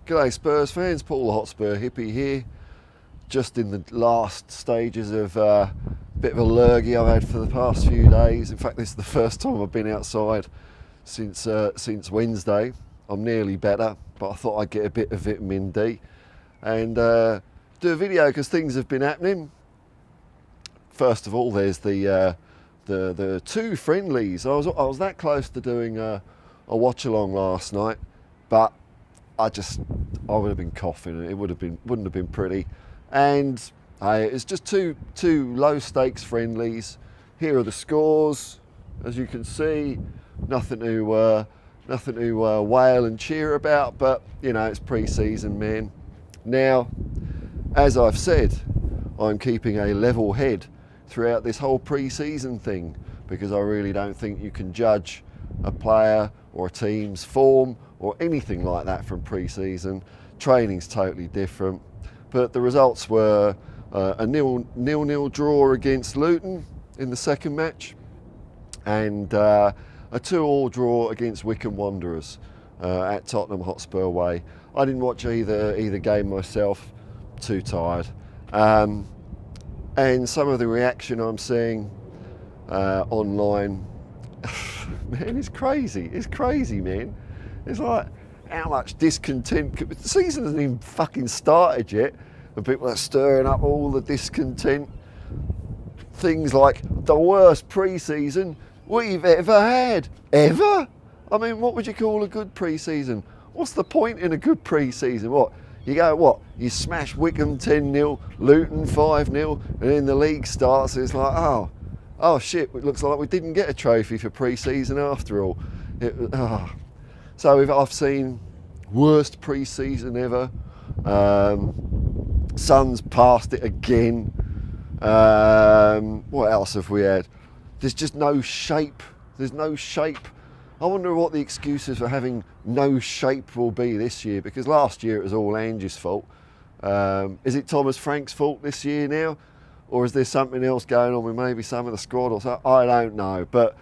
G'day Spurs fans, Paul the Hotspur hippie here. Just in the last stages of a bit of a lurgy I've had for the past few days. In fact, this is the first time I've been outside since Wednesday. I'm nearly better, but I thought I'd get a bit of vitamin D and do a video because things have been happening. First of all, there's the two friendlies. I was that close to doing a watch along last night, but I would have been coughing. It wouldn't have been pretty. And it's just two low stakes friendlies. Here are the scores, as you can see. Nothing to wail and cheer about, but you know, it's pre-season, man. Now, as I've said, I'm keeping a level head throughout this whole pre-season thing because I really don't think you can judge a player or a team's form or anything like that from pre-season. Training's totally different. But the results were a 0-0 draw against Luton in the second match and a 2-2 draw against Wycombe Wanderers at Tottenham Hotspur Way. I didn't watch either game myself, too tired. And some of the reaction I'm seeing online, man, it's crazy. It's crazy, man. It's like, how much discontent? The season hasn't even fucking started yet, and people are stirring up all the discontent. Things like the worst pre-season we've ever had. Ever? I mean, what would you call a good pre-season? What's the point in a good pre-season? What? You go, what? You smash Wycombe 10-0, Luton 5-0, and then the league starts, and it's like, oh shit, it looks like we didn't get a trophy for pre-season after all. So I've seen worst pre-season ever. Suns passed it again. What else have we had? There's just no shape. There's no shape. I wonder what the excuses for having no shape will be this year, because last year it was all Angie's fault. Is it Thomas Frank's fault this year now? Or is there something else going on with maybe some of the squad or something? I don't know, but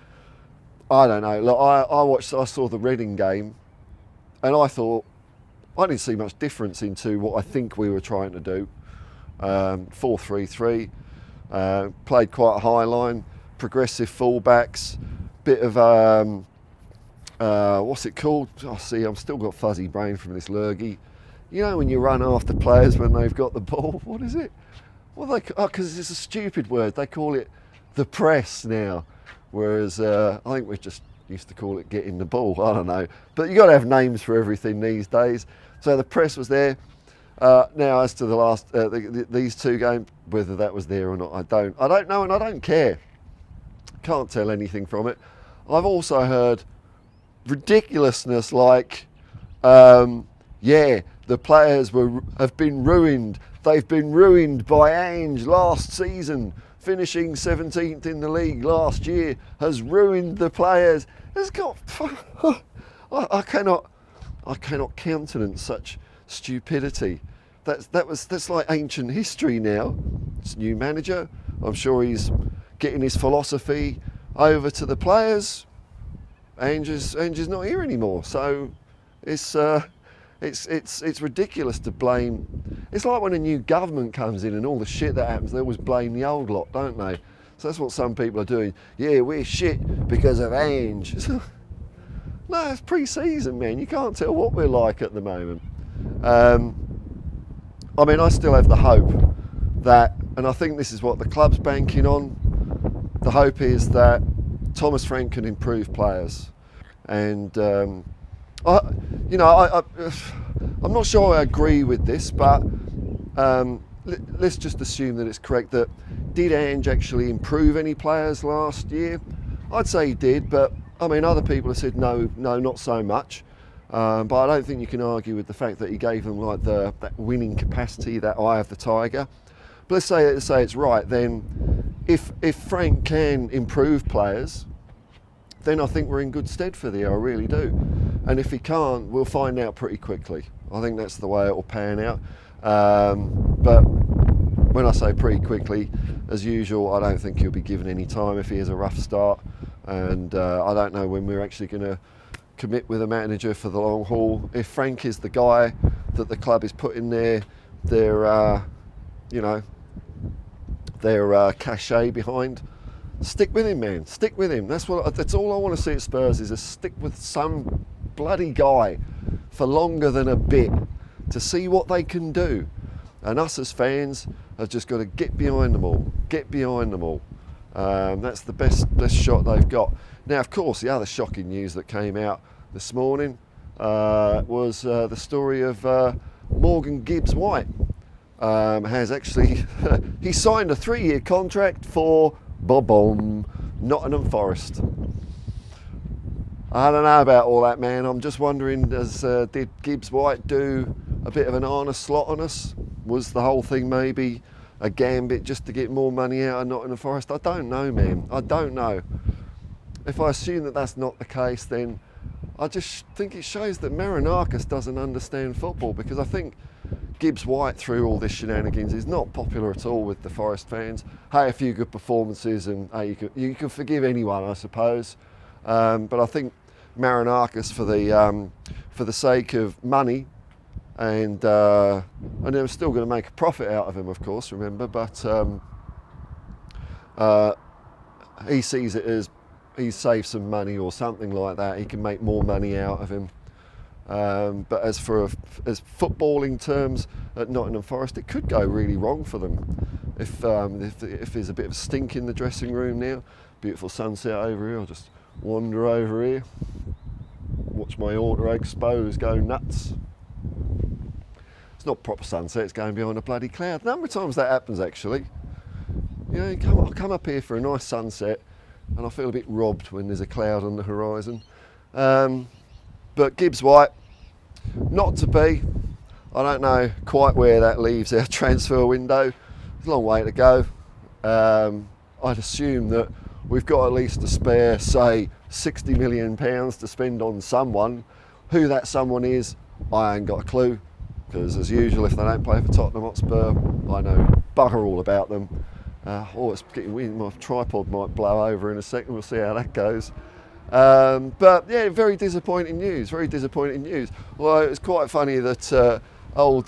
I don't know. Look, I saw the Reading game, and I thought I didn't see much difference into what I think we were trying to do. 4-3-3, played quite a high line, progressive fullbacks, bit of what's it called? Oh, see, I've still got fuzzy brain from this lurgy. You know when you run after players when they've got the ball. What is it? Because it's a stupid word. They call it the press now. Whereas I think we just used to call it getting the ball. I don't know. But you got to have names for everything these days. So the press was there. Now as to the last these two games, whether that was there or not, I don't know, and I don't care. Can't tell anything from it. I've also heard ridiculousness like, yeah, the players have been ruined. They've been ruined by Ange last season. Finishing 17th in the league last year has ruined the players. It's got. I cannot countenance such stupidity. That's like ancient history now. It's a new manager. I'm sure he's getting his philosophy over to the players. Ange is not here anymore, so it's ridiculous to blame. It's like when a new government comes in and all the shit that happens, they always blame the old lot, don't they? So that's what some people are doing. Yeah, we're shit because of Ange. No, it's pre-season, man. You can't tell what we're like at the moment. I mean, I still have the hope that, and I think this is what the club's banking on, the hope is that Thomas Frank can improve players. And I'm not sure I agree with this, but let's just assume that it's correct. That did Ange actually improve any players last year? I'd say he did, but I mean, other people have said no, not so much. But I don't think you can argue with the fact that he gave them like that winning capacity, that eye of the tiger. But let's say it's right. Then, if Frank can improve players, then I think we're in good stead for the year. I really do. And if he can't, we'll find out pretty quickly. I think that's the way it will pan out. But when I say pretty quickly, as usual, I don't think he'll be given any time if he has a rough start. And I don't know when we're actually going to commit with a manager for the long haul. If Frank is the guy that the club is putting their cachet behind, stick with him, man. Stick with him. That's all I want to see at Spurs, is a stick with some bloody guy for longer than a bit to see what they can do. And us as fans have just got to get behind them all. Get behind them all. That's the best shot they've got. Now, of course, the other shocking news that came out this morning was the story of Morgan Gibbs-White. Has actually he signed a 3-year contract for Nottingham Forest. I don't know about all that, man. I'm just wondering, did Gibbs-White do a bit of an Arne Slot on us? Was the whole thing maybe a gambit just to get more money out of Nottingham Forest? I don't know, man. I don't know. If I assume that that's not the case, then I just think it shows that Marinakis doesn't understand football, because I think Gibbs-White, through all this shenanigans, is not popular at all with the Forest fans. Hey, a few good performances, and hey, you can forgive anyone, I suppose. But I think Marinakis, for the sake of money, and they're still going to make a profit out of him, of course, remember, but he sees it as he's saved some money or something like that. He can make more money out of him. But as footballing terms at Nottingham Forest, it could go really wrong for them if there's a bit of a stink in the dressing room now. Beautiful sunset over here. I'll just wander over here, watch my Auto Expos go nuts. It's not proper sunset, it's going behind a bloody cloud. A number of times that happens, actually. You know, I'll come up here for a nice sunset and I feel a bit robbed when there's a cloud on the horizon. But Gibbs-White, not to be. I don't know quite where that leaves our transfer window. It's a long way to go. I'd assume that we've got at least a spare, say, £60 million to spend on someone. Who that someone is, I ain't got a clue. Because as usual, if they don't play for Tottenham Hotspur, I know bugger all about them. It's getting wind. My tripod might blow over in a second. We'll see how that goes. But yeah, very disappointing news. Very disappointing news. Well, it was quite funny that old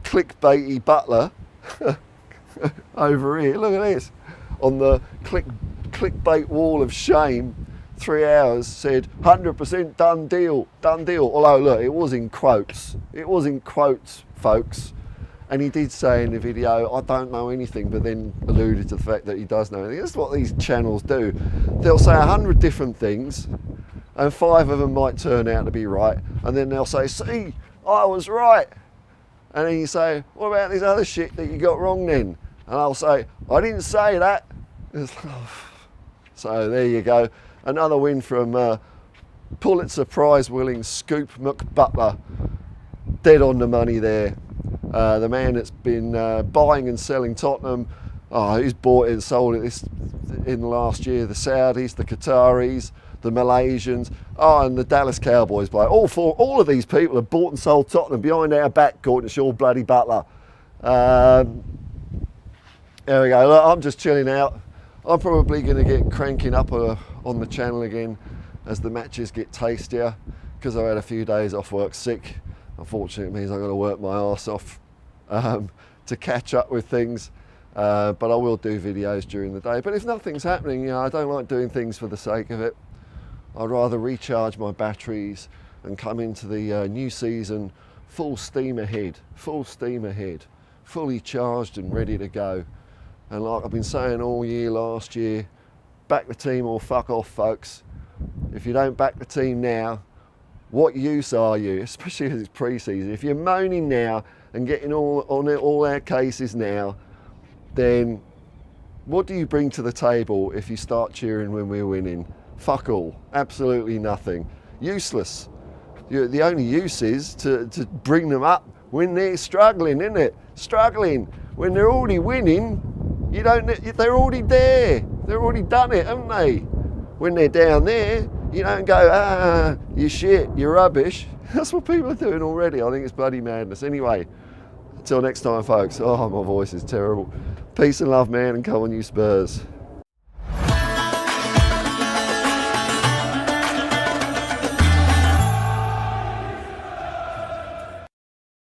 clickbaity Butler over here. Look at this on the clickbait wall of shame. 3 hours said 100% done deal. Although look, it was in quotes. It was in quotes, folks. And he did say in the video, I don't know anything, but then alluded to the fact that he does know anything. That's what these channels do. They'll say 100 different things, and 5 of them might turn out to be right. And then they'll say, see, I was right. And then you say, what about this other shit that you got wrong then? And I'll say, I didn't say that. So there you go. Another win from Pulitzer Prize winning Scoop McButler. Dead on the money there. The man that's been buying and selling Tottenham, who's bought it and sold it in the last year? The Saudis, the Qataris, the Malaysians, and the Dallas Cowboys bloke. All of these people have bought and sold Tottenham behind our back, according to Shaw bloody Butler. There we go. Look, I'm just chilling out. I'm probably going to get cranking up on the channel again as the matches get tastier, because I had a few days off work sick. Unfortunately, it means I've got to work my arse off to catch up with things. But I will do videos during the day. But if nothing's happening, I don't like doing things for the sake of it. I'd rather recharge my batteries and come into the new season full steam ahead, fully charged and ready to go. And like I've been saying all year last year, back the team or fuck off, folks. If you don't back the team now, what use are you? Especially as it's pre-season. If you're moaning now and getting all our cases now, then what do you bring to the table if you start cheering when we're winning? Fuck all. Absolutely nothing. Useless. The only use is to bring them up when they're struggling, isn't it? Struggling. When they're already winning, they're already there. They've already done it, haven't they? When they're down there, you don't go, you shit, you're rubbish. That's what people are doing already. I think it's bloody madness. Anyway, until next time, folks. Oh, my voice is terrible. Peace and love, man, and come on, you Spurs.